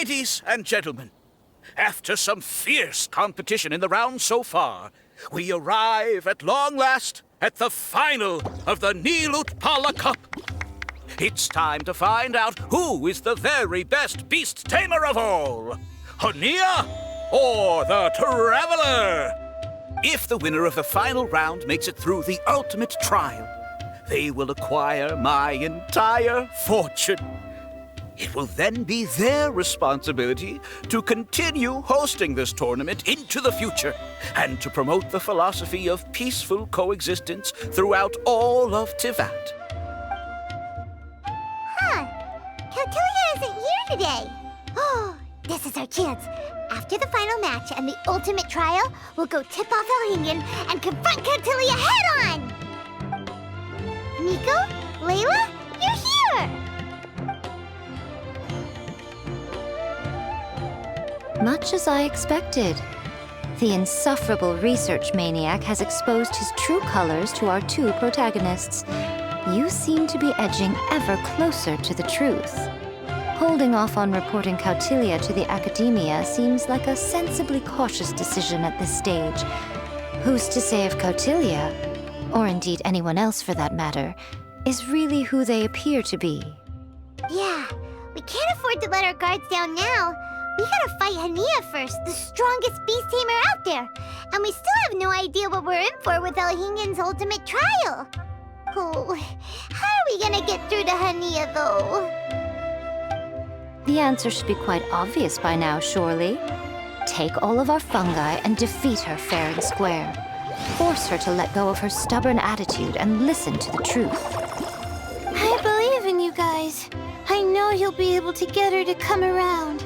Ladies and gentlemen, after some fierce competition in the round so far, we arrive at long last at the final of the Nilut Pala Cup. It's time to find out who is the very best beast tamer of all, Hania or the Traveler. If the winner of the final round makes it through the ultimate trial, they will acquire my entire fortune. It will then be their responsibility to continue hosting this tournament into the future and to promote the philosophy of peaceful coexistence throughout all of Tivat. Kautilya isn't here today. Oh, this is our chance. After the final match and the ultimate trial, we'll go tip off Elhingen and confront Kautilya head-on! Nico? Layla? You're here! Much as I expected. The insufferable research maniac has exposed his true colors to our two protagonists. You seem to be edging ever closer to the truth. Holding off on reporting Kautilya to the Academia seems like a sensibly cautious decision at this stage. Who's to say if Kautilya, or indeed anyone else for that matter, is really who they appear to be? Yeah, we can't afford to let our guards down now. We gotta fight Hania first, the strongest beast tamer out there. And we still have no idea what we're in for with Elhingen's ultimate trial. Oh, how are we gonna get through to Hania, though? The answer should be quite obvious by now, surely. Take all of our fungi and defeat her fair and square. Force her to let go of her stubborn attitude and listen to the truth. I believe in you guys. I know you'll be able to get her to come around.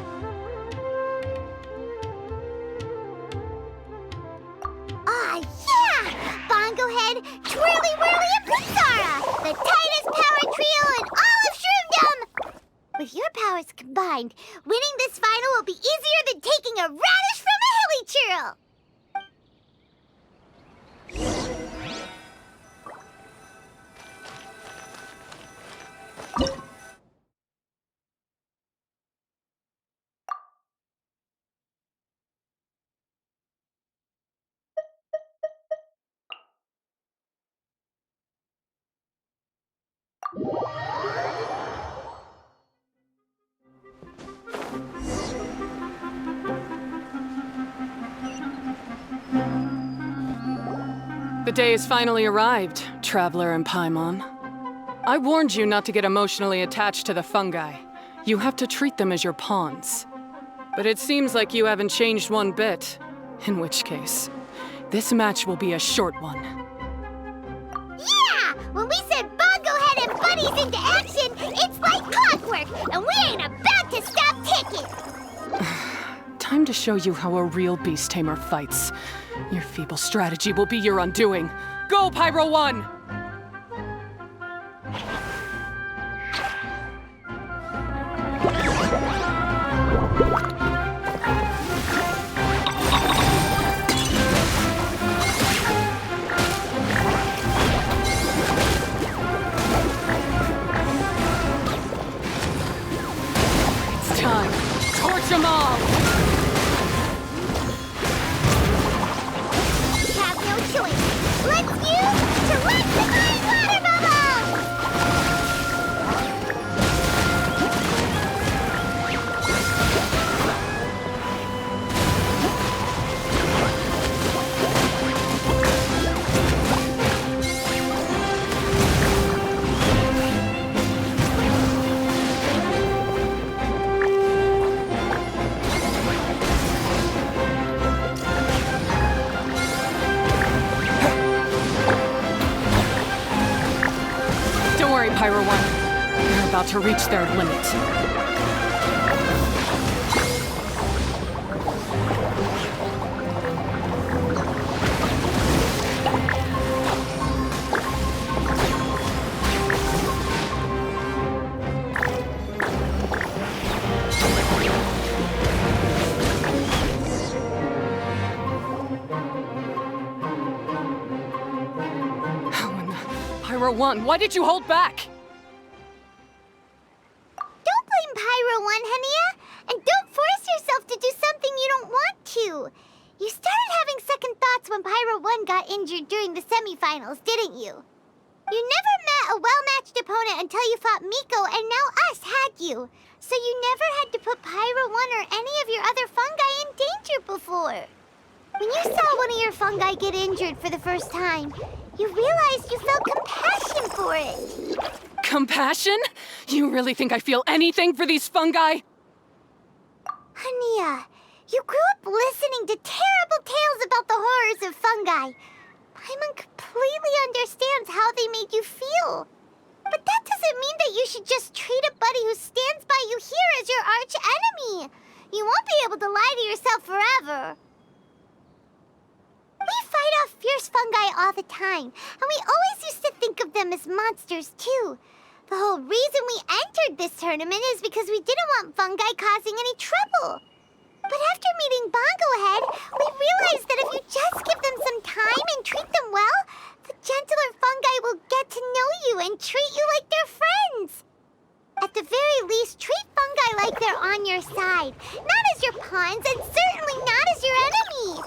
Ah, yeah! Bongo Head, Twirly Whirly, and Pizarra! The tightest power trio in all of Shroomdom! With your powers combined, winning this final will be easier than taking a radish from a hilly churl! The day has finally arrived, Traveler and Paimon. I warned you not to get emotionally attached to the fungi. You have to treat them as your pawns. But it seems like you haven't changed one bit. In which case, this match will be a short one. Yeah! When we send Bongo Head and buddies into action, it's like clockwork, and we ain't about to stop ticking! Time to show you how a real beast tamer fights. Your feeble strategy will be your undoing. Go, Pyro 1! It's time. Torch them all! Let's use Terrestrial Water Bubble! Pyro 1. They're about to reach their limit. Pyro 1, why did you hold back? Don't blame Pyro 1, Hania! And don't One got injured during the semifinals, didn't you? You never met a well-matched opponent until you fought Miko, and now us had you. So you never had to put Pyro 1 or any of your other fungi in danger before. When you saw one of your fungi get injured for the first time, you realized you felt compassion for it. Compassion? You really think I feel anything for these fungi? Hania, you grew up listening to terrible tales about the horrors of fungi. Paimon completely understands how they made you feel. But that doesn't mean that you should just treat a buddy who stands by you here as your arch enemy. You won't be able to lie to yourself forever. We fight off fierce fungi all the time, and we always used to think of them as monsters too. The whole reason we entered this tournament is because we didn't want fungi causing any trouble. But after meeting Bongo Head, we realized that if you just give them some time and treat them well, the gentler fungi will get to know you and treat you like they're friends. At the very least, treat fungi like they're on your side, not as your pawns and certainly not as your enemy.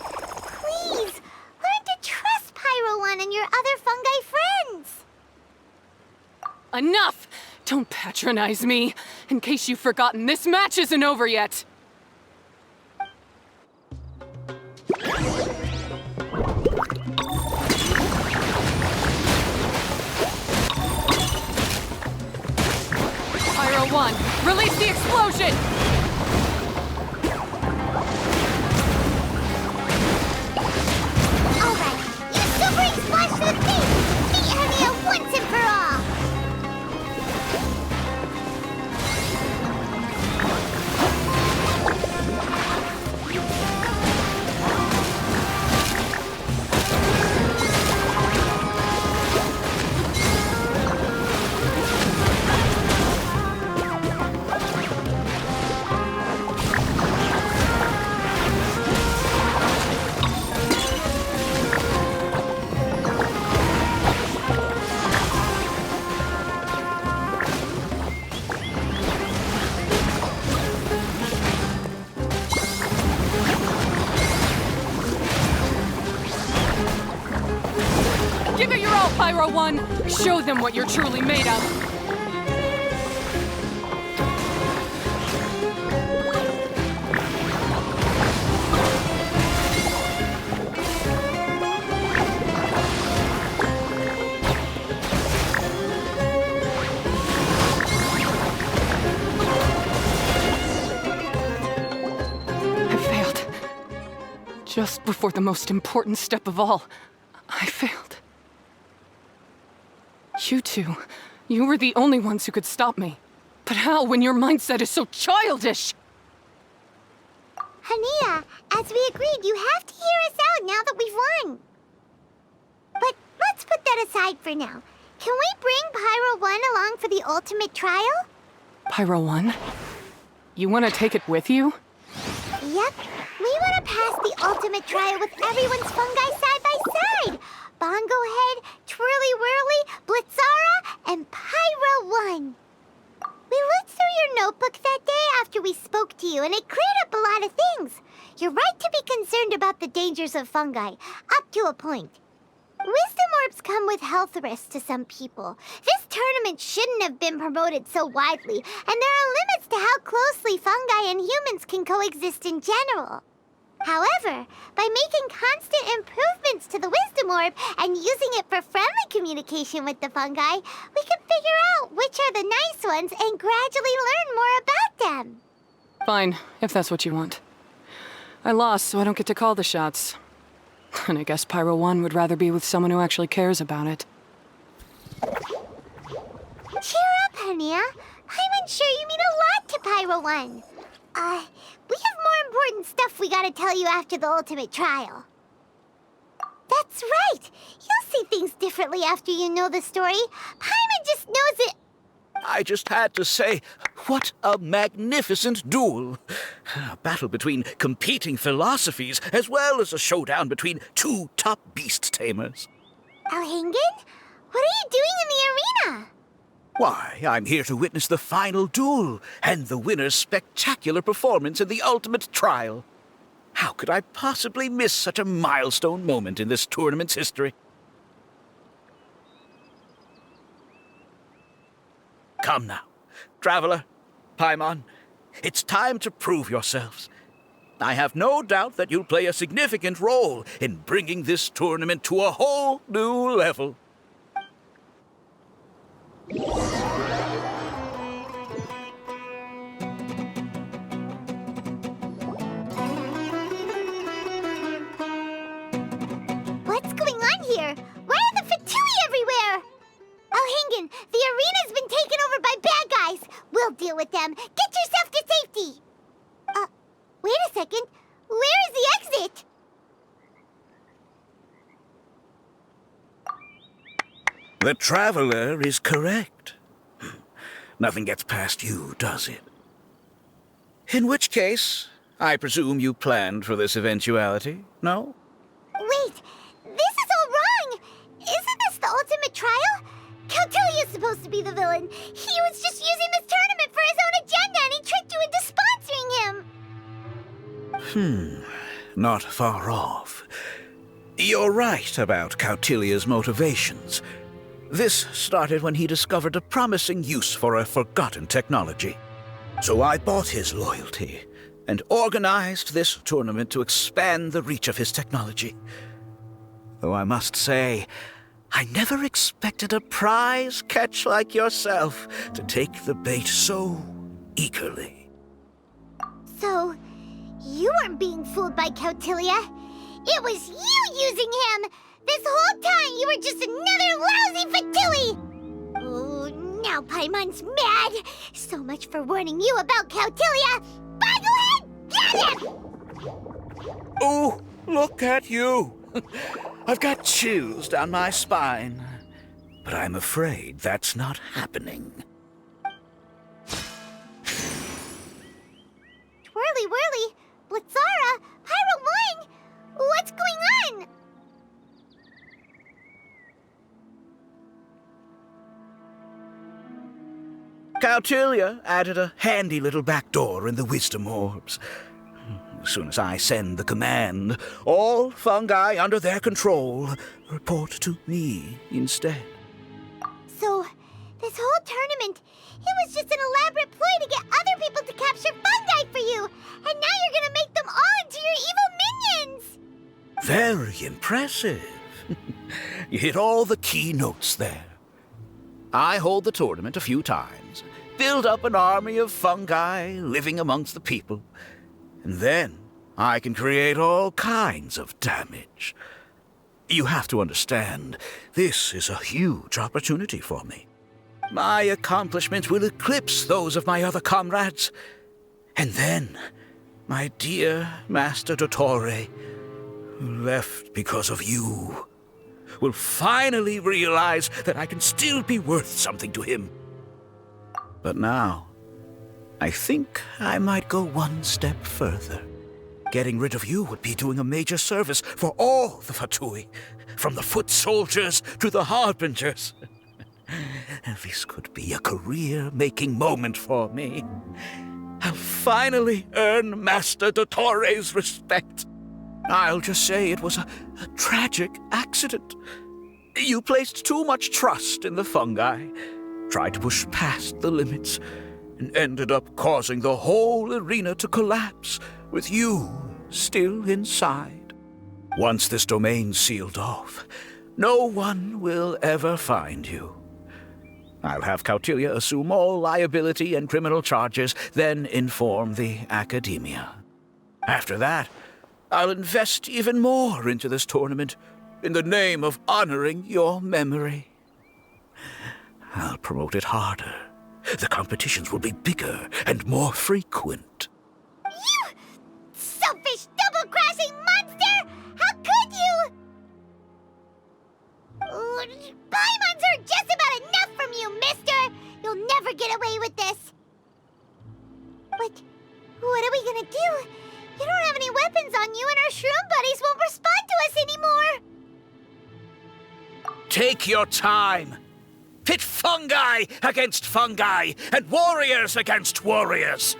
Please, learn to trust Pyro 1 and your other fungi friends. Enough! Don't patronize me. In case you've forgotten, this match isn't over yet. Pyro 1, release the explosion! Alright, use Super Splash to the face! Beat Hania once and for all! Give it your all, Pyro 1! Show them what you're truly made of! I failed. Just before the most important step of all, I failed. You two, you were the only ones who could stop me. But how when your mindset is so childish? Hania, as we agreed, you have to hear us out now that we've won. But let's put that aside for now. Can we bring Pyro 1 along for the ultimate trial? Pyro 1? You want to take it with you? Yep. We want to pass the ultimate trial with everyone's fungi side by side. Bongo Head, Twirly Whirly, Blitzara, and Pyro 1. We looked through your notebook that day after we spoke to you, and it cleared up a lot of things. You're right to be concerned about the dangers of fungi, up to a point. Wisdom orbs come with health risks to some people. This tournament shouldn't have been promoted so widely, and there are limits to how closely fungi and humans can coexist in general. However, by making constant improvements to the Wisdom Orb and using it for friendly communication with the fungi, we can figure out which are the nice ones and gradually learn more about them. Fine, if that's what you want. I lost, so I don't get to call the shots. And I guess Pyro 1 would rather be with someone who actually cares about it. Cheer up, Hania. I'm sure you mean a lot to Pyro 1. We have more important stuff we gotta tell you after the ultimate trial. That's right! You'll see things differently after you know the story. Paimon just knows it. I just had to say, what a magnificent duel. A battle between competing philosophies, as well as a showdown between two top beast tamers. Alhingen? What are you doing in the arena? Why, I'm here to witness the final duel, and the winner's spectacular performance in the ultimate trial. How could I possibly miss such a milestone moment in this tournament's history? Come now, Traveler, Paimon, it's time to prove yourselves. I have no doubt that you'll play a significant role in bringing this tournament to a whole new level. What's going on here? Why are the Fatui everywhere? Alhingen, the arena's been taken over by bad guys. We'll deal with them. Get yourself to safety. Wait a second. Where is the exit? The Traveler is correct. Nothing gets past you, does it? In which case, I presume you planned for this eventuality, no? Wait, this is all wrong. Isn't this the ultimate trial? Cautilia's supposed to be the villain. He was just using this tournament for his own agenda and he tricked you into sponsoring him. Not far off. You're right about Cautilia's motivations. This started when he discovered a promising use for a forgotten technology. So I bought his loyalty and organized this tournament to expand the reach of his technology. Though I must say, I never expected a prize catch like yourself to take the bait so eagerly. So, you weren't being fooled by Cautilia. It was you using him! This whole time you were just another lousy Fatui! Oh, now Paimon's mad! So much for warning you about Cautilia! Boglehead, get him! Oh, look at you! I've got chills down my spine. But I'm afraid that's not happening. Twirly whirly, Blitzara, Pyro 1! What's going on? Cautilia added a handy little back door in the wisdom orbs. As soon as I send the command, all fungi under their control report to me instead. So, this whole tournament, it was just an elaborate ploy to get other people to capture fungi for you! And now you're gonna make them all into your evil minions! Very impressive. You hit all the key notes there. I hold the tournament a few times, build up an army of fungi living amongst the people, and then I can create all kinds of damage. You have to understand, this is a huge opportunity for me. My accomplishments will eclipse those of my other comrades. And then, my dear Master Dottore, who left because of you, will finally realize that I can still be worth something to him. But now, I think I might go one step further. Getting rid of you would be doing a major service for all the Fatui, from the foot soldiers to the harbingers. This could be a career-making moment for me. I'll finally earn Master Dottore's respect. I'll just say it was a tragic accident. You placed too much trust in the fungi, tried to push past the limits, and ended up causing the whole arena to collapse, with you still inside. Once this domain's sealed off, no one will ever find you. I'll have Cautilia assume all liability and criminal charges, then inform the Academia. After that, I'll invest even more into this tournament, in the name of honoring your memory. I'll promote it harder. The competitions will be bigger and more frequent. You selfish, double-crashing monster! How could you? Paimons heard just about enough from you, mister! You'll never get away with this! But what are we gonna do? You don't have any weapons on you and our shroom buddies won't respond to us anymore! Take your time. Pit fungi against fungi, and warriors against warriors.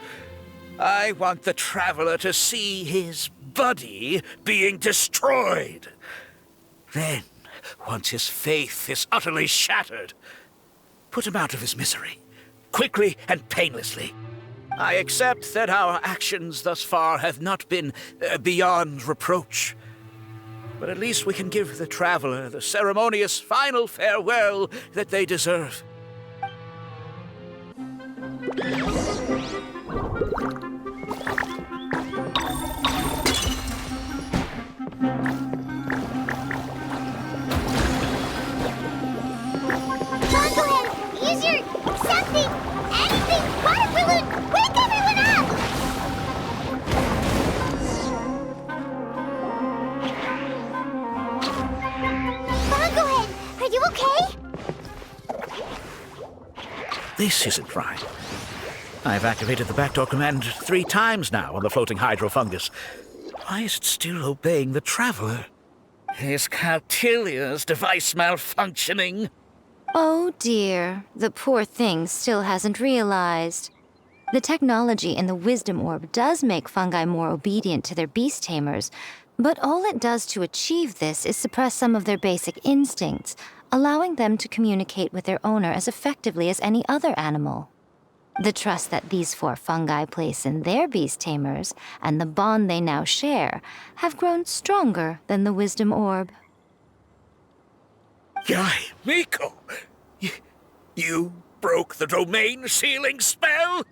I want the Traveler to see his buddy being destroyed. Then, once his faith is utterly shattered, put him out of his misery, quickly and painlessly. I accept that our actions thus far have not been beyond reproach. But at least we can give the traveler the ceremonious final farewell that they deserve. Use your something, anything, water balloon! Wake everyone up! Bongohead, are you okay? This isn't right. I've activated the backdoor command 3 times now on the floating hydrofungus. Why is it still obeying the traveler? Is Cautilia's device malfunctioning? Oh dear, the poor thing still hasn't realized. The technology in the Wisdom Orb does make fungi more obedient to their beast tamers, but all it does to achieve this is suppress some of their basic instincts, allowing them to communicate with their owner as effectively as any other animal. The trust that these 4 fungi place in their beast tamers, and the bond they now share, have grown stronger than the Wisdom Orb. Yai, Miko! You broke the domain sealing spell?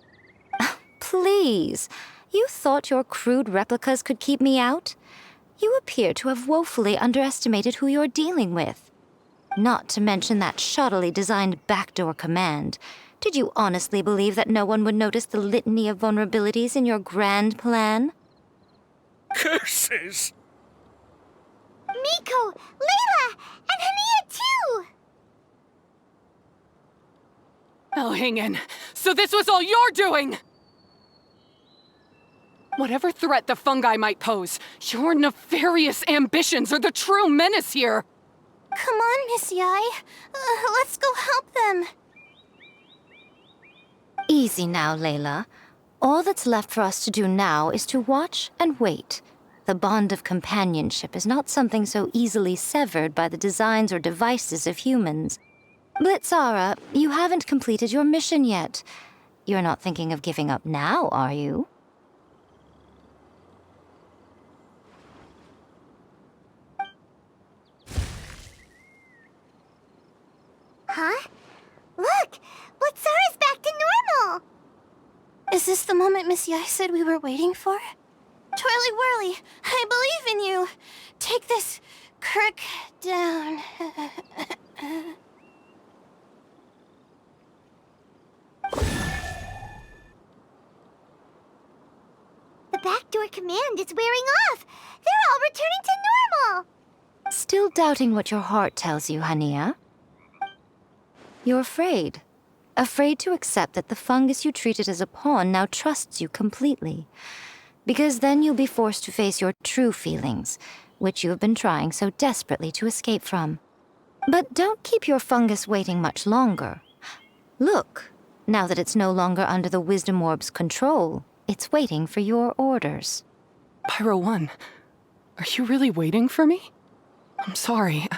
Please, you thought your crude replicas could keep me out? You appear to have woefully underestimated who you're dealing with. Not to mention that shoddily designed backdoor command. Did you honestly believe that no one would notice the litany of vulnerabilities in your grand plan? Curses! Miko, Layla, and Hania too! Elhingen, so this was all you're doing! Whatever threat the fungi might pose, your nefarious ambitions are the true menace here! Come on, Miss Yai. Let's go help them. Easy now, Layla. All that's left for us to do now is to watch and wait. The bond of companionship is not something so easily severed by the designs or devices of humans. Blitzara, you haven't completed your mission yet. You're not thinking of giving up now, are you? Huh? Look! Blitzara's back to normal! Is this the moment Miss Yai said we were waiting for? Twirly Whirly, I believe in you! Take this crook down. The backdoor command is wearing off! They're all returning to normal! Still doubting what your heart tells you, Hania? You're afraid. Afraid to accept that the fungus you treated as a pawn now trusts you completely. Because then you'll be forced to face your true feelings, which you have been trying so desperately to escape from. But don't keep your fungus waiting much longer. Look, now that it's no longer under the Wisdom Orb's control, it's waiting for your orders. Pyro 1, are you really waiting for me? I'm sorry.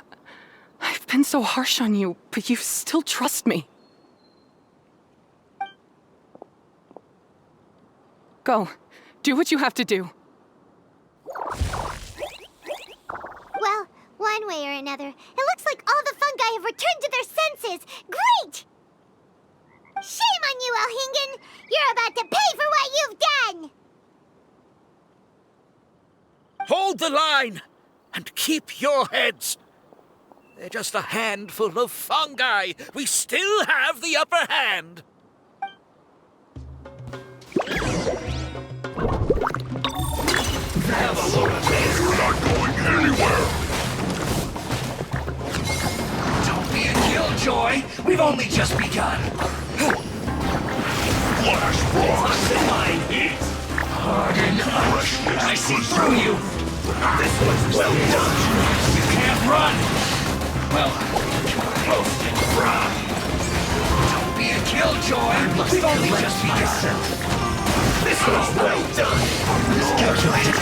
I've been so harsh on you, but you still trust me. Go. Do what you have to do. Well, one way or another, it looks like all the fungi have returned to their senses! Great! Shame on you, Elhingen! You're about to pay for what you've done! Hold the line! And keep your heads! They're just a handful of fungi! We still have the upper hand! You're not going anywhere! Don't be a killjoy! We've only just begun! Flash rock! Toxin mine! Harden up! I see through you! This one's well done! You can't run! Well, roast and fry! Don't be a killjoy! We've only just begun! This one's well done! Miscalculated!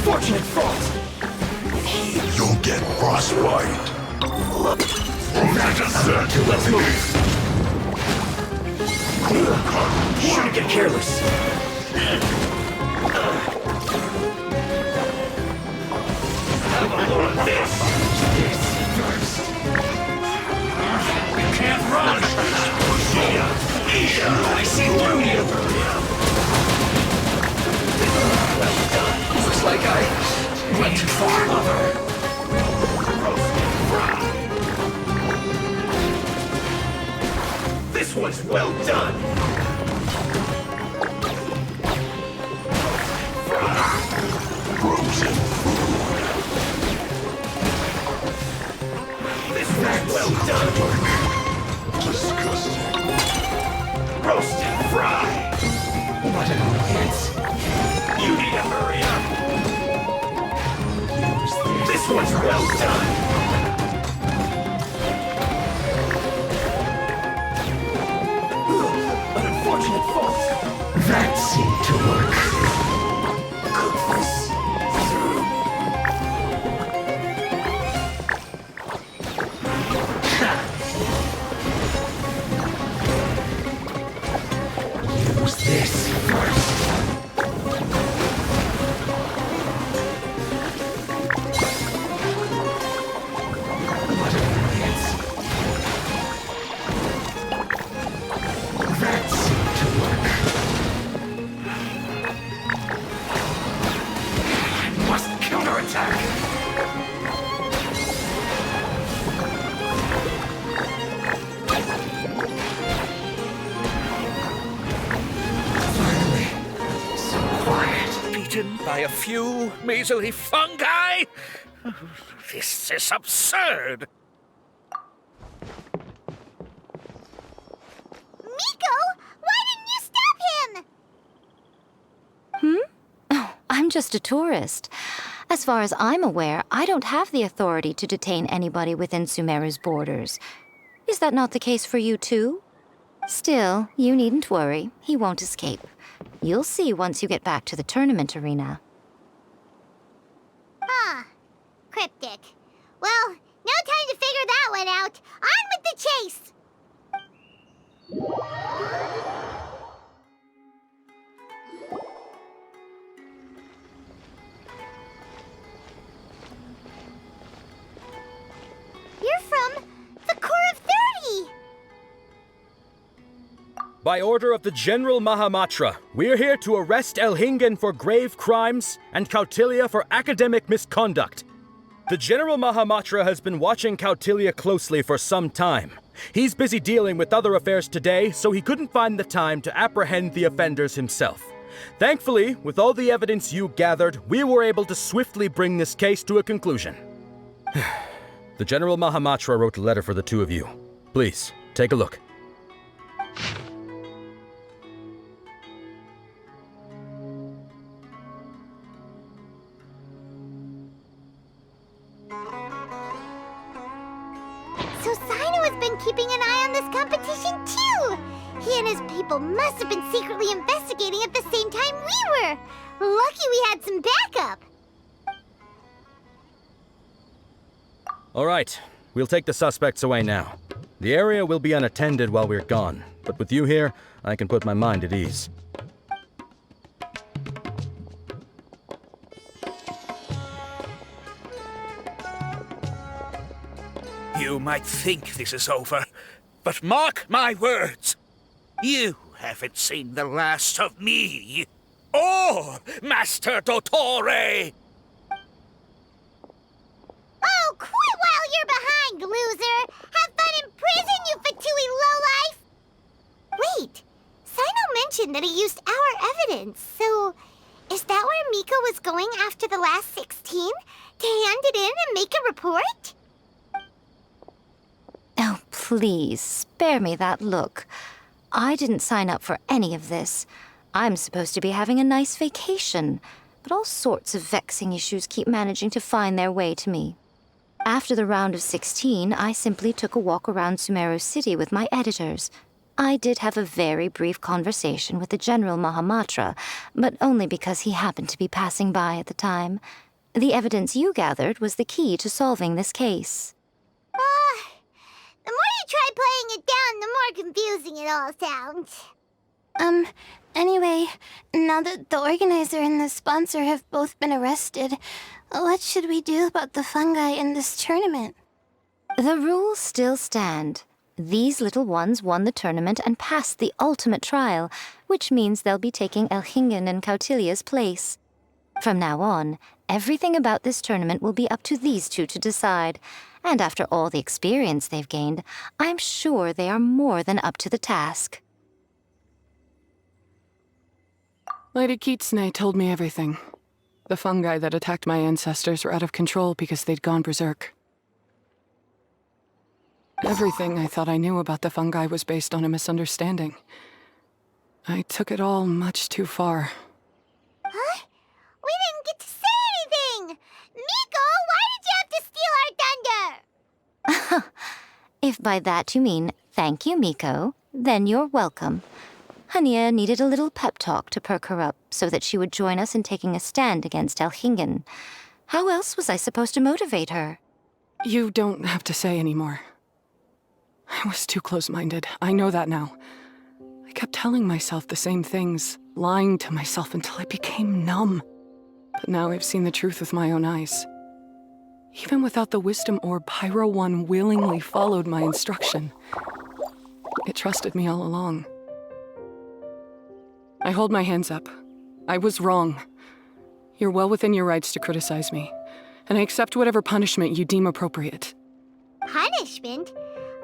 unfortunate fault! You'll get frostbite. That is set. Let's move! Shouldn't get careless. Have a load of this! This first. You can't run! I see through you! Well done. Looks like I went too far, Mother. Roasted fry. This one's well done. Frozen food. This one's well done. Disgusting. Roasted fry. What an annoyance. You need to hurry up. This one's well done. An unfortunate fault. That seemed to work. Cook this through. Use this first. What an annoyance. That seemed to work. I must counterattack. Finally, so quiet. Beaten by a few measly fungi? This is absurd. Miko, why didn't you stop him? I'm just a tourist. As far as I'm aware, I don't have the authority to detain anybody within Sumeru's borders. Is that not the case for you too? Still, you needn't worry. He won't escape. You'll see once you get back to the tournament arena. Huh. Cryptic. Well, no time to figure that one out. On with the chase! You're from the Core of 30! By order of the General Mahamatra, we're here to arrest Elhingen for grave crimes and Kautilya for academic misconduct. The General Mahamatra has been watching Kautilya closely for some time. He's busy dealing with other affairs today, so he couldn't find the time to apprehend the offenders himself. Thankfully, with all the evidence you gathered, we were able to swiftly bring this case to a conclusion. The General Mahamatra wrote a letter for the two of you. Please, take a look. So Sino has been keeping an eye on this competition too! He and his people must have been secretly investigating at the same time we were! Lucky we had some backup! All right, we'll take the suspects away now. The area will be unattended while we're gone, but with you here, I can put my mind at ease. You might think this is over, but mark my words. You haven't seen the last of me, or Master Dottore. Oh, quit while you're behind, loser! Have fun in prison, you fatui lowlife! Wait, Sino mentioned that he used our evidence, so is that where Miko was going after the last 16? To hand it in and make a report? Oh, please, spare me that look. I didn't sign up for any of this. I'm supposed to be having a nice vacation, but all sorts of vexing issues keep managing to find their way to me. After the round of 16, I simply took a walk around Sumeru City with my editors. I did have a very brief conversation with the General Mahamatra, but only because he happened to be passing by at the time. The evidence you gathered was the key to solving this case. The more you try playing it down, the more confusing it all sounds. Anyway, now that the organizer and the sponsor have both been arrested, what should we do about the fungi in this tournament? The rules still stand. These little ones won the tournament and passed the ultimate trial, which means they'll be taking Elhingen and Cautilia's place. From now on, everything about this tournament will be up to these two to decide, and after all the experience they've gained, I'm sure they are more than up to the task. Lady Kitsune told me everything. The fungi that attacked my ancestors were out of control because they'd gone berserk. Everything I thought I knew about the fungi was based on a misunderstanding. I took it all much too far. Huh? We didn't get to say anything! Miko, why did you have to steal our thunder? If by that you mean thank you, Miko, then you're welcome. Hania needed a little pep talk to perk her up so that she would join us in taking a stand against Elhingen. How else was I supposed to motivate her? You don't have to say anymore. I was too close-minded. I know that now. I kept telling myself the same things, lying to myself until I became numb. But now I've seen the truth with my own eyes. Even without the wisdom orb, Pyro 1 willingly followed my instruction. It trusted me all along. I hold my hands up. I was wrong. You're well within your rights to criticize me, and I accept whatever punishment you deem appropriate. Punishment?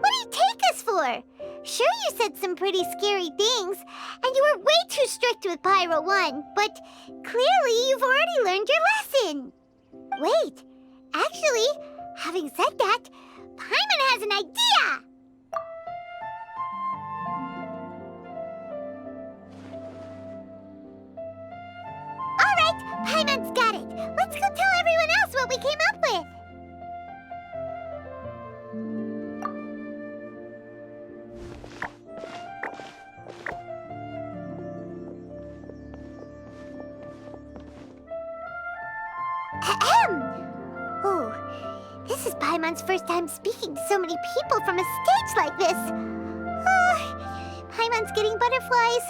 What do you take us for? Sure, you said some pretty scary things, and you were way too strict with Pyro 1, but clearly you've already learned your lesson. Wait, actually, having said that, Paimon has an idea! Alright, Paimon's got it. Let's go tell everyone else what we came up with. Ahem! Oh, this is Paimon's first time speaking to so many people from a stage like this. Paimon's getting butterflies.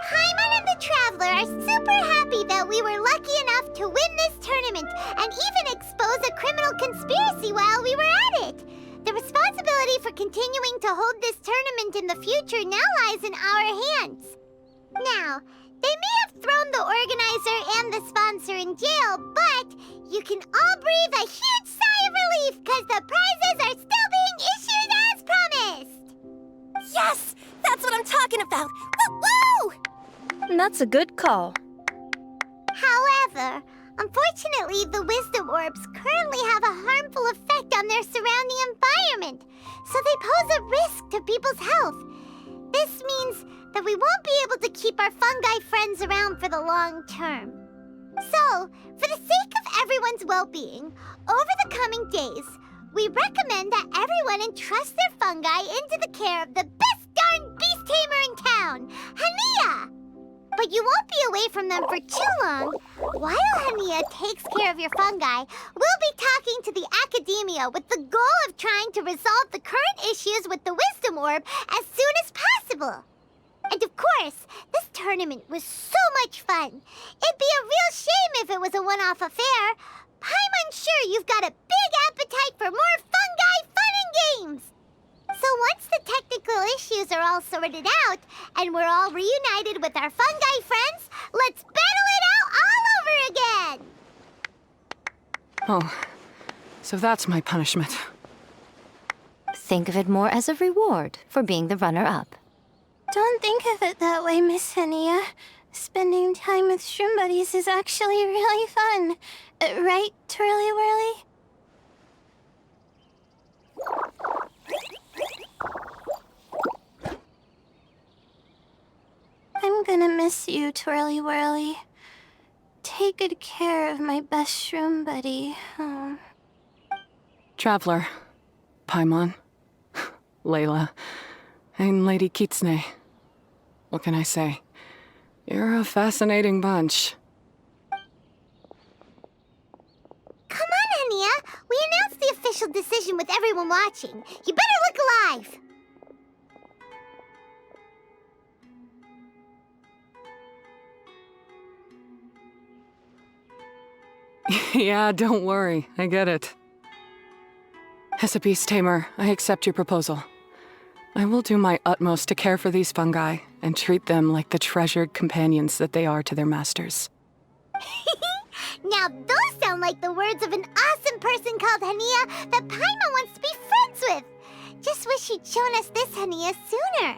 Paimon and the Traveler are super happy that we were lucky enough to win this tournament and even expose a criminal conspiracy while we were at it. The responsibility for continuing to hold this tournament in the future now lies in our hands. Now, they may have thrown the organizer and the sponsor in jail, but you can all breathe a huge sigh of relief because the prizes are still being issued as promised! Yes! That's what I'm talking about! Woo! That's a good call. However, unfortunately, the wisdom orbs currently have a harmful effect on their surrounding environment, so they pose a risk to people's health. This means that we won't be able to keep our fungi friends around for the long term. So, for the sake of everyone's well-being, over the coming days, we recommend that everyone entrust their fungi into the care of the best darn beast tamer in town, Hania! But you won't be away from them for too long. While Hania takes care of your fungi, we'll be talking to the academia with the goal of trying to resolve the current issues with the wisdom orb as soon as possible. And of course, this tournament was so much fun. It'd be a real shame if it was a one-off affair. I'm sure you've got a big appetite for more fungi fun and games. So once the technical issues are all sorted out, and we're all reunited with our fungi friends, let's battle it out all over again! Oh, so that's my punishment. Think of it more as a reward for being the runner-up. Don't think of it that way, Miss Hania. Spending time with shroom buddies is actually really fun. Right, Twirly Whirly? I'm gonna miss you, Twirly Whirly. Take good care of my best shroom buddy. Oh. Traveler, Paimon, Layla, I'm Lady Kitsune. What can I say? You're a fascinating bunch. Come on, Hania. We announced the official decision with everyone watching. You better look alive. Yeah, don't worry. I get it. As a beast tamer, I accept your proposal. I will do my utmost to care for these fungi and treat them like the treasured companions that they are to their masters. Now those sound like the words of an awesome person called Hania that Paimon wants to be friends with. Just wish she'd shown us this Hania sooner.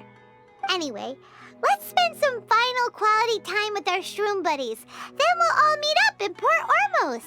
Anyway, let's spend some final quality time with our shroom buddies. Then we'll all meet up in Port Ormos.